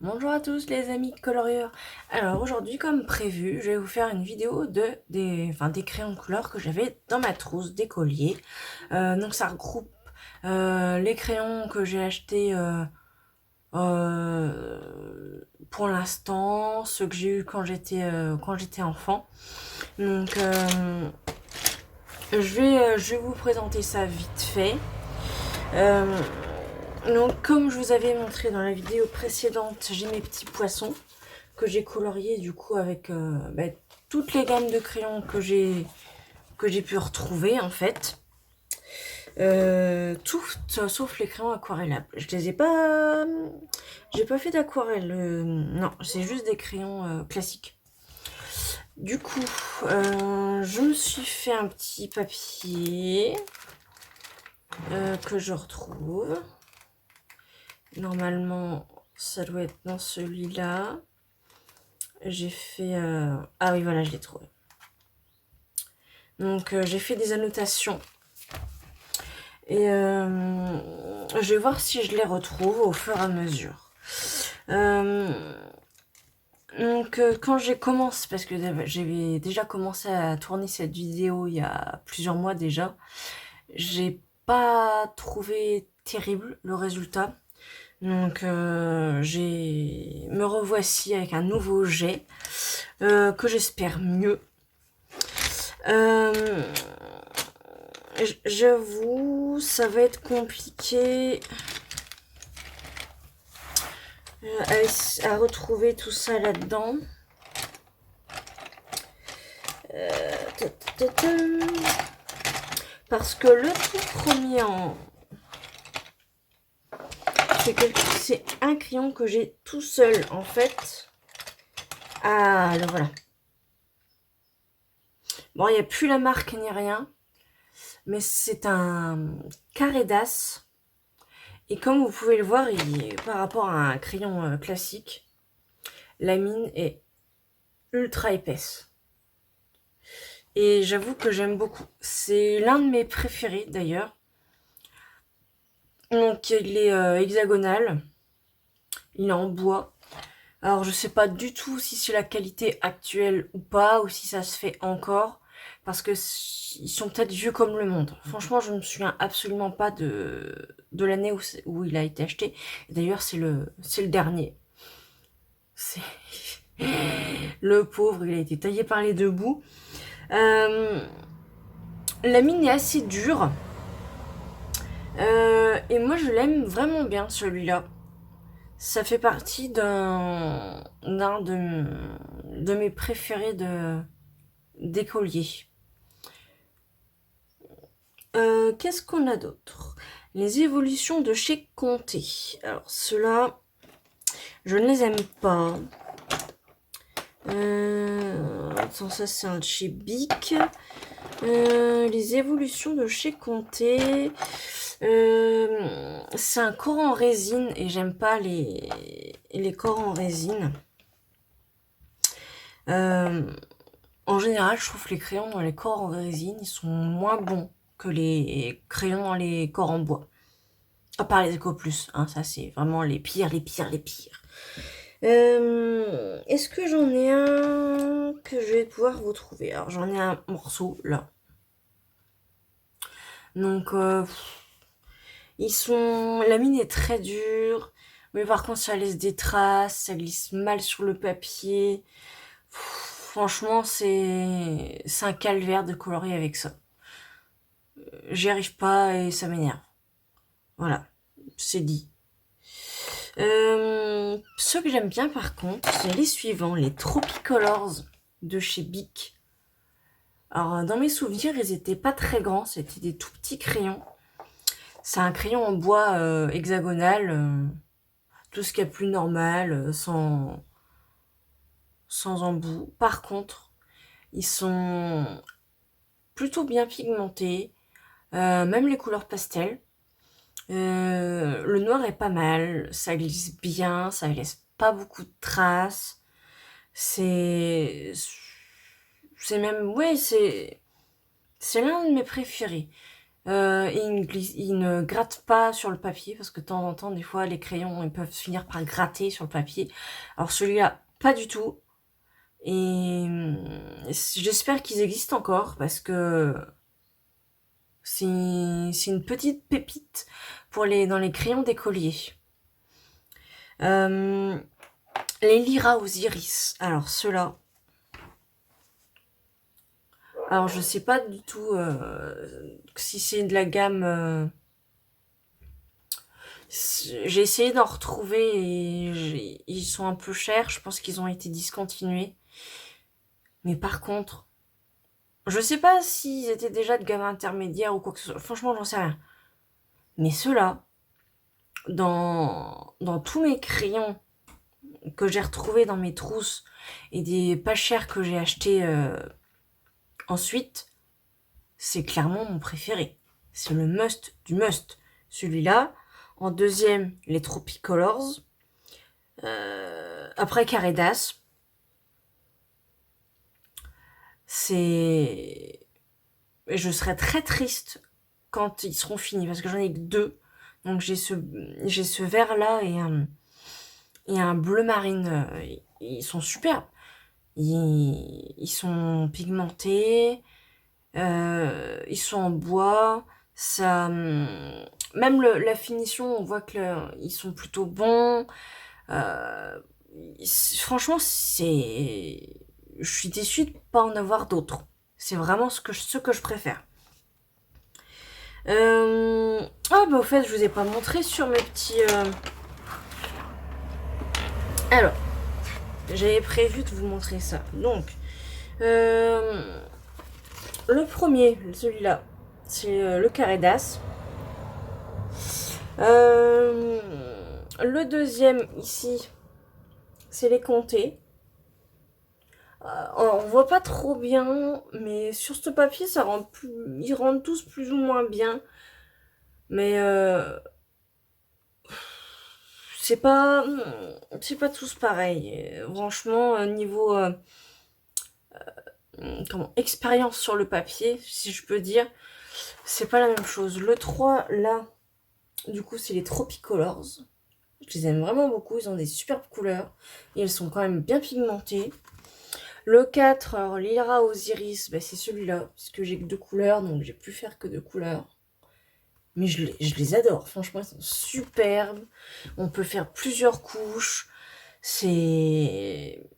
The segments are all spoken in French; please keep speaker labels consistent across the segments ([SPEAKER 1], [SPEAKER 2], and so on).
[SPEAKER 1] Bonjour à tous les amis colorieurs. Alors aujourd'hui comme prévu, je vais vous faire une vidéo des crayons de couleur que j'avais dans ma trousse d'écolier. Donc ça regroupe les crayons que j'ai achetés pour l'instant, ceux que j'ai eu quand j'étais enfant. Donc je vais vous présenter ça vite fait. Euh, donc comme je vous avais montré dans la vidéo précédente, j'ai mes petits poissons que j'ai colorié du coup avec toutes les gammes de crayons que j'ai pu retrouver en fait. Tout sauf les crayons aquarellables. J'ai pas fait d'aquarelle. Non, c'est juste des crayons classiques. Du coup, je me suis fait un petit papier que je retrouve. Normalement, ça doit être dans celui-là. J'ai fait... Ah oui, voilà, je l'ai trouvé. Donc j'ai fait des annotations et je vais voir si je les retrouve au fur et à mesure. Donc quand j'ai commencé, parce que j'avais déjà commencé à tourner cette vidéo il y a plusieurs mois déjà, j'ai pas trouvé terrible le résultat. Donc me revoici avec un nouveau jet que j'espère mieux. Euh, J'avoue, ça va être compliqué à retrouver tout ça là-dedans. Parce que le tout premier, c'est un crayon que j'ai tout seul en fait. Ah, le voilà. Bon, il n'y a plus la marque ni rien, mais c'est un carré d'as. Et comme vous pouvez le voir, par rapport à un crayon classique, la mine est ultra épaisse. Et j'avoue que j'aime beaucoup. C'est l'un de mes préférés d'ailleurs. Donc il est hexagonal. Il est en bois. Alors je sais pas du tout si c'est la qualité actuelle ou pas, ou si ça se fait encore. Parce que ils sont peut-être vieux comme le monde. Franchement, je ne me souviens absolument pas de l'année où il a été acheté. D'ailleurs, c'est le dernier. C'est le pauvre, il a été taillé par les deux bouts. La mine est assez dure. Et moi, je l'aime vraiment bien, celui-là. Ça fait partie d'un de mes préférés d'écolier. Qu'est-ce qu'on a d'autre? Les évolutions de chez Conté. Alors, ceux-là, je ne les aime pas. Attends, ça, c'est un de chez Bic. Les évolutions de chez Conté. C'est un corps en résine et j'aime pas les corps en résine. En général, je trouve que les crayons dans les corps en résine, ils sont moins bons que les crayons dans les corps en bois. À part les Eco Plus, hein, ça c'est vraiment les pires, les pires, les pires. Est-ce que j'en ai un que je vais pouvoir vous trouver? Alors j'en ai un morceau là. Donc la mine est très dure, mais par contre ça laisse des traces, ça glisse mal sur le papier. Franchement, c'est un calvaire de colorier avec ça. J'y arrive pas et ça m'énerve. Voilà, c'est dit. Ceux que j'aime bien par contre, c'est les suivants, les Tropicolors de chez Bic. Alors dans mes souvenirs, ils étaient pas très grands, c'était des tout petits crayons. C'est un crayon en bois hexagonal, tout ce qu'il y a plus normal, sans embout. Par contre, ils sont plutôt bien pigmentés, même les couleurs pastel. Le noir est pas mal, ça glisse bien, ça laisse pas beaucoup de traces. C'est, c'est même, ouais, c'est l'un de mes préférés. il ne gratte pas sur le papier, parce que de temps en temps, des fois, les crayons, ils peuvent finir par gratter sur le papier. Alors celui-là, pas du tout. Et j'espère qu'ils existent encore, parce que c'est une petite pépite dans les crayons d'écolier. Les Lyra aux iris. Alors ceux-là. Alors je sais pas du tout si c'est de la gamme. J'ai essayé d'en retrouver et ils sont un peu chers. Je pense qu'ils ont été discontinués. Mais par contre, je sais pas s'ils étaient déjà de gamme intermédiaire ou quoi que ce soit. Franchement, j'en sais rien. Mais ceux-là, dans tous mes crayons que j'ai retrouvés dans mes trousses et des pas chers que j'ai achetés ensuite, c'est clairement mon préféré. C'est le must du must. Celui-là. En deuxième, les Tropicolors. Après Carré d'As. C'est... Je serais très triste quand ils seront finis, parce que j'en ai que deux. Donc j'ai ce vert là et un bleu marine. Ils sont superbes. Ils sont pigmentés, ils sont en bois. Ça, même la finition, on voit que ils sont plutôt bons. Euh, Franchement, je suis déçue de pas en avoir d'autres. C'est vraiment ce que je préfère. Ah bah au fait, je vous ai pas montré sur mes petits. Alors, j'avais prévu de vous montrer ça. Donc, le premier, celui-là, c'est le Carré d'As. Le deuxième ici, c'est les comtés. On voit pas trop bien, mais sur ce papier, ils rendent tous plus ou moins bien. Mais c'est pas, c'est pas tous pareil. Franchement, niveau expérience sur le papier, si je peux dire, c'est pas la même chose. Le 3, là, du coup, c'est les Tropicolors. Je les aime vraiment beaucoup, ils ont des superbes couleurs et elles sont quand même bien pigmentées. Le 4, alors l'Ira aux iris, bah, c'est celui-là, puisque j'ai que deux couleurs, donc j'ai pu faire que deux couleurs. Mais je les adore, franchement, ils sont superbes. On peut faire plusieurs couches. C'est...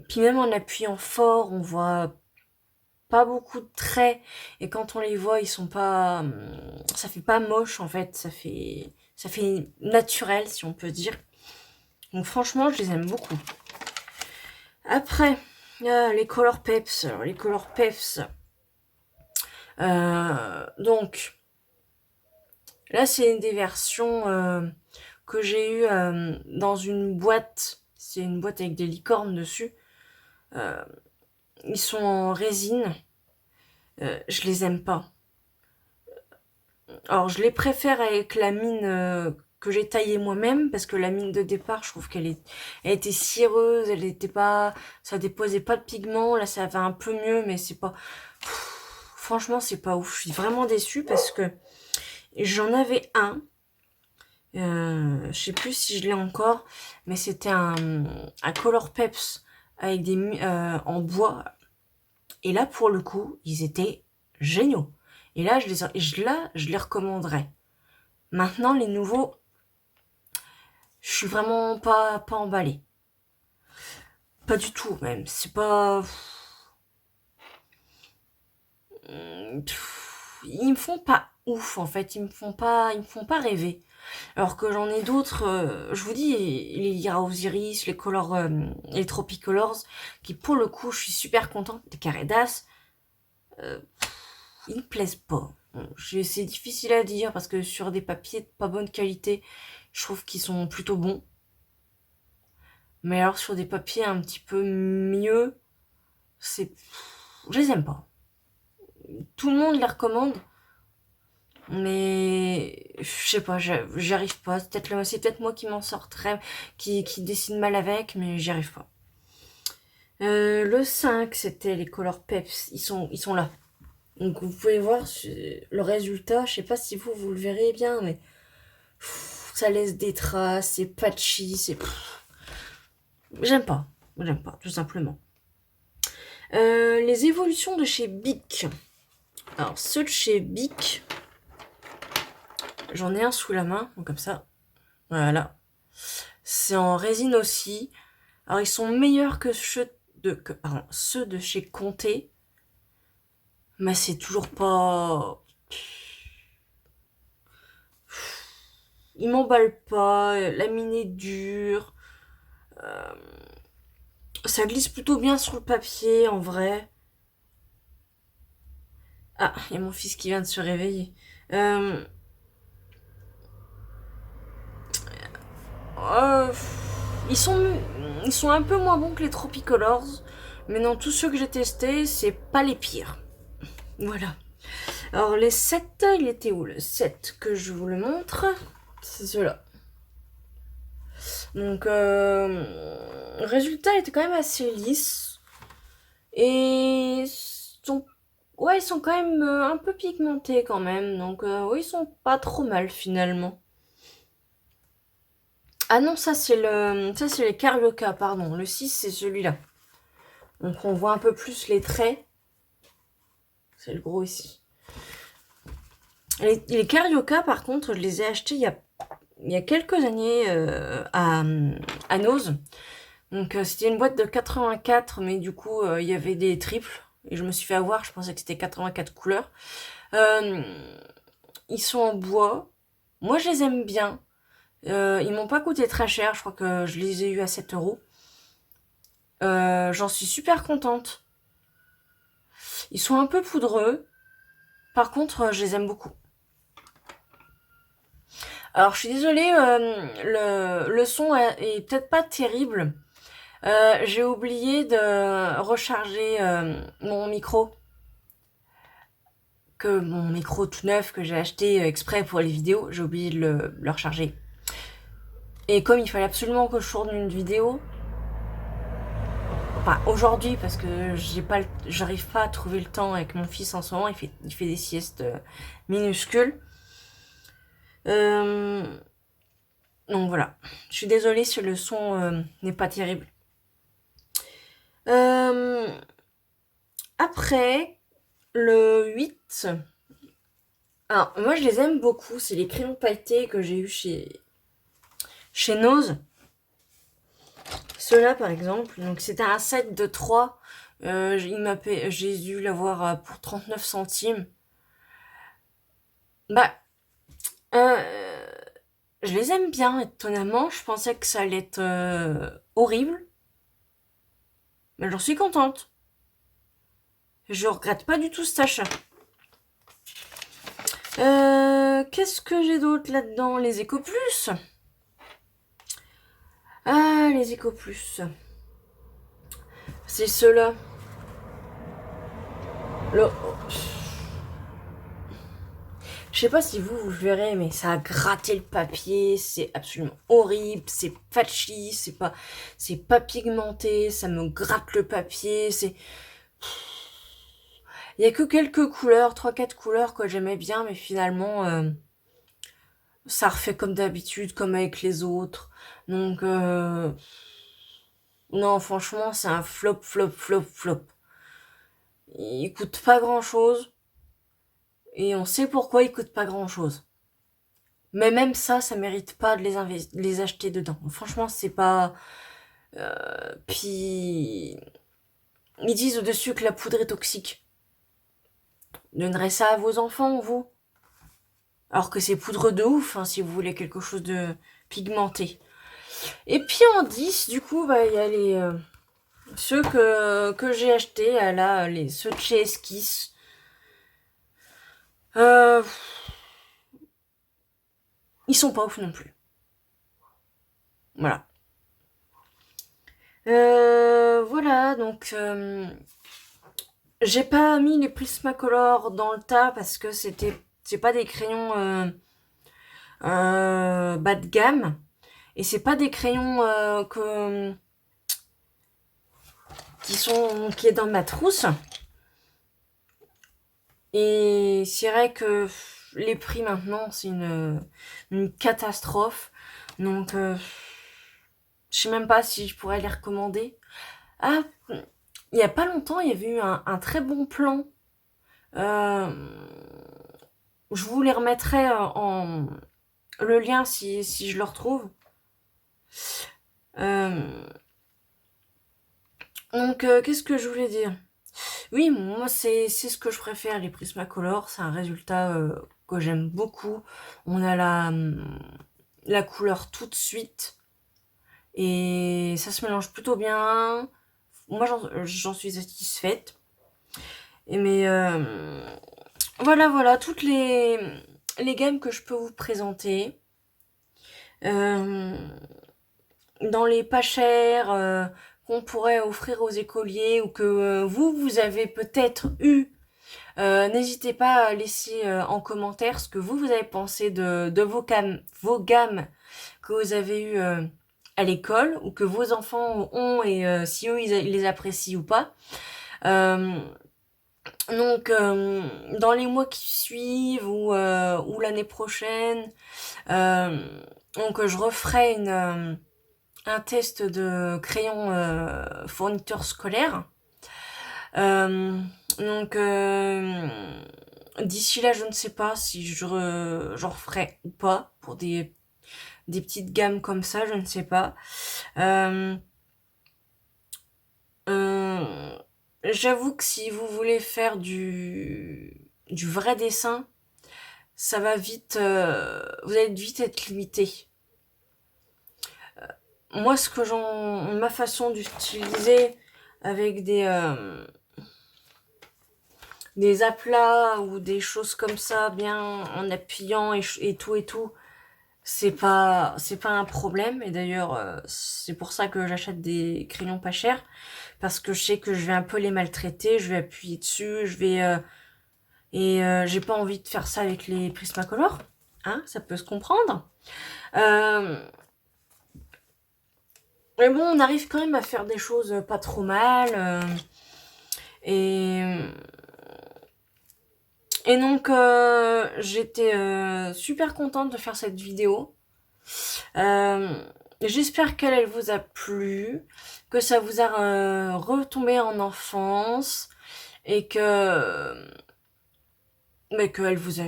[SPEAKER 1] Puis même en appuyant fort, on voit pas beaucoup de traits. Et quand on les voit, ils sont pas... Ça fait pas moche, en fait. Ça fait naturel, si on peut dire. Donc franchement, je les aime beaucoup. Après, les Color Peps. Alors, les Color Peps... donc... Là, c'est des versions que j'ai eues dans une boîte. C'est une boîte avec des licornes dessus. Ils sont en résine. Je les aime pas. Alors, je les préfère avec la mine que j'ai taillée moi-même, parce que la mine de départ, je trouve elle était cireuse, elle était pas, ça déposait pas de pigment. Là, ça va un peu mieux, mais c'est pas, franchement, c'est pas ouf. Je suis vraiment déçue parce que j'en avais un. Je sais plus si je l'ai encore, mais c'était un Color Peps avec en bois. Et là, pour le coup, ils étaient géniaux. Et là, je les recommanderais. Maintenant, les nouveaux, je suis vraiment pas emballée. Pas du tout, même. C'est pas... Ils me font pas ouf, en fait. Ils me font pas rêver. Alors que j'en ai d'autres, je vous dis, les Lyra Osiris, les Tropicolors, qui pour le coup, je suis super contente. Les Carré d'As, ils me plaisent pas. C'est difficile à dire parce que sur des papiers de pas bonne qualité, je trouve qu'ils sont plutôt bons. Mais alors sur des papiers un petit peu mieux, je les aime pas. Tout le monde les recommande, mais je sais pas, j'y arrive pas. C'est peut-être moi qui m'en sortirais, qui dessine mal avec, mais j'y arrive pas. Le 5, c'était les Color Peps. Ils sont là. Donc vous pouvez voir le résultat, je sais pas si vous le verrez bien, mais ça laisse des traces, c'est patchy, c'est... J'aime pas, tout simplement. Les évolutions de chez Bic. Alors ceux de chez Bic, j'en ai un sous la main, donc comme ça, voilà. C'est en résine aussi. Alors ils sont meilleurs que ceux de chez Conté, mais c'est toujours pas... Ils m'emballent pas, laminé dur. Ça glisse plutôt bien sur le papier, en vrai. Ah, il y a mon fils qui vient de se réveiller. Euh, euh, ils sont un peu moins bons que les Tropicolors, mais dans tous ceux que j'ai testés, c'est pas les pires. Voilà. Alors les 7, il était où le 7 que je vous le montre? C'est ceux-là. Donc, le résultat était quand même assez lisse. Et ouais, ils sont quand même un peu pigmentés quand même. Donc, oui, ils sont pas trop mal finalement. Ah non, ça c'est les Carioca, pardon. Le 6 c'est celui-là. Donc on voit un peu plus les traits. C'est le gros ici. Les Carioca, par contre, je les ai achetés il y a quelques années à Nose. Donc c'était une boîte de 84, mais du coup il y avait des triples. Et je me suis fait avoir, je pensais que c'était 84 couleurs. Euh, Ils sont en bois. Moi je les aime bien. Ils m'ont pas coûté très cher, je crois que je les ai eu à 7 euros. J'en suis super contente. Ils sont un peu poudreux. Par contre, je les aime beaucoup. Alors, je suis désolée, le son est peut-être pas terrible. J'ai oublié de recharger mon micro. Mon micro tout neuf que j'ai acheté exprès pour les vidéos, j'ai oublié de le recharger. Et comme il fallait absolument que je tourne une vidéo, enfin aujourd'hui parce que j'arrive pas à trouver le temps avec mon fils en ce moment, il fait des siestes minuscules. Euh, donc voilà, je suis désolée si le son n'est pas terrible. Euh, Après, le 8. Alors, moi je les aime beaucoup, c'est les crayons pailletés que j'ai eu chez Nose. Ceux-là par exemple, donc c'était un set de 3. J'ai dû l'avoir pour 39 centimes. Bah, euh, je les aime bien, étonnamment. Je pensais que ça allait être horrible. Mais j'en suis contente. Je regrette pas du tout cet achat. Qu'est-ce que j'ai d'autre là-dedans? Les Eco Plus. Ah, les Eco Plus. C'est ceux-là. Le... Je sais pas si vous le verrez, mais ça a gratté le papier, c'est absolument horrible, c'est patchy, c'est pas pigmenté, ça me gratte le papier, il y a que quelques couleurs, 3-4 couleurs que j'aimais bien, mais finalement, ça refait comme d'habitude, comme avec les autres. Donc, non, franchement, c'est un flop, flop, flop, flop. Il coûte pas grand chose, et on sait pourquoi il coûte pas grand chose. Mais même ça mérite pas de les acheter dedans. Franchement, c'est pas... Puis... Ils disent au-dessus que la poudre est toxique. Donnerez ça à vos enfants, vous? Alors que c'est poudre de ouf, hein, si vous voulez quelque chose de pigmenté. Et puis en 10, du coup, bah, il y a ceux que j'ai achetés, là, ceux de chez Esquisse. Euh, Ils sont pas ouf non plus. Voilà. Voilà, donc j'ai pas mis les Prismacolor dans le tas parce que c'est pas des crayons bas de gamme et c'est pas des crayons qui est dans ma trousse. Et c'est vrai que les prix maintenant, c'est une catastrophe. Donc, je sais même pas si je pourrais les recommander. Ah, il y a pas longtemps, il y avait eu un très bon plan. Euh, je vous les remettrai en le lien si je le retrouve. Euh, donc, qu'est-ce que je voulais dire? Oui, moi, c'est ce que je préfère, les Prismacolor. C'est un résultat que j'aime beaucoup. On a la couleur tout de suite. Et ça se mélange plutôt bien. Moi, j'en suis satisfaite. Mais voilà, toutes les gammes que je peux vous présenter. Euh, dans les pas chers qu'on pourrait offrir aux écoliers ou que vous avez peut-être eu. N'hésitez pas à laisser en commentaire ce que vous avez pensé de vos gammes que vous avez eues à l'école ou que vos enfants ont et si eux ils les apprécient ou pas. Euh, donc dans les mois qui suivent ou l'année prochaine, euh, donc je referai un test de crayon fourniture scolaire. Euh, donc d'ici là, je ne sais pas si j'en referai ou pas pour des petites gammes comme ça, je ne sais pas. Euh, euh, J'avoue que si vous voulez faire du vrai dessin, ça va vite, vous allez vite être limité. Moi, ma façon d'utiliser avec des aplats ou des choses comme ça, bien en appuyant et tout, c'est pas un problème. Et d'ailleurs, c'est pour ça que j'achète des crayons pas chers, parce que je sais que je vais un peu les maltraiter, je vais appuyer dessus, j'ai pas envie de faire ça avec les Prismacolor, hein, ça peut se comprendre. Euh, mais bon, on arrive quand même à faire des choses pas trop mal, et Et donc, j'étais super contente de faire cette vidéo. Euh, J'espère qu'elle vous a plu, que ça vous a retombé en enfance et mais elle vous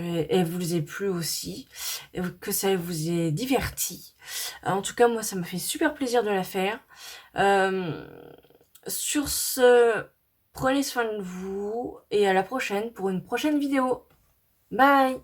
[SPEAKER 1] ait plu aussi, et que ça vous ait diverti. En tout cas, moi, ça m'a fait super plaisir de la faire. Euh, sur ce, prenez soin de vous et à la prochaine pour une prochaine vidéo. Bye!